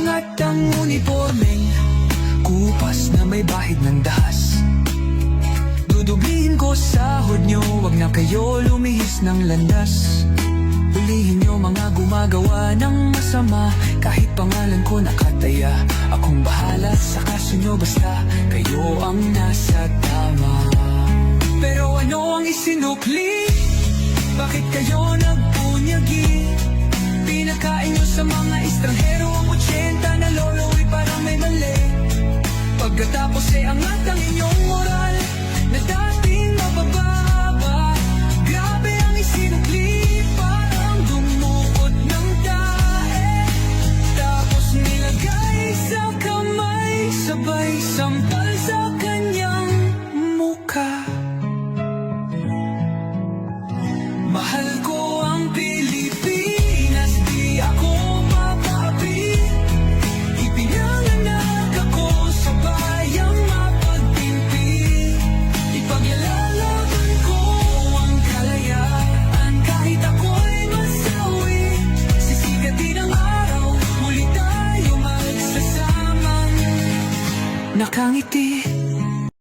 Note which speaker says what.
Speaker 1: Iangat ang uniformeng kupas na may bahid ng dahas. Dudublihin ko sahod nyo, wag na kayo lumihis ng landas. Hulihin nyo mga gumagawa ng masama, kahit pangalan ko nakataya. Akong bahala sa kaso nyo, basta kayo ang nasa tama. Pero ano ang isinukli? Bakit kayo nagpunyagi? Pinakain nyo sa mga estranghero ang 80 na lolo'y parang may mali. Pagkatapos angat ang inyong moral na dating mabababa. Grabe ang isinukli, parang dumukot ng tae. Tapos nilagay sa kamay, sabay sampal sa kanyang mukha. Mahal ko ang Pilipinas, di ako mapaapi. Ipinanganak ako sa bayang mapagtimpi. Ipaglalaban ko ang kalayaan, kahit ako'y masawi. Sisigatin ang araw, muli tayo magsasamang nakangiti.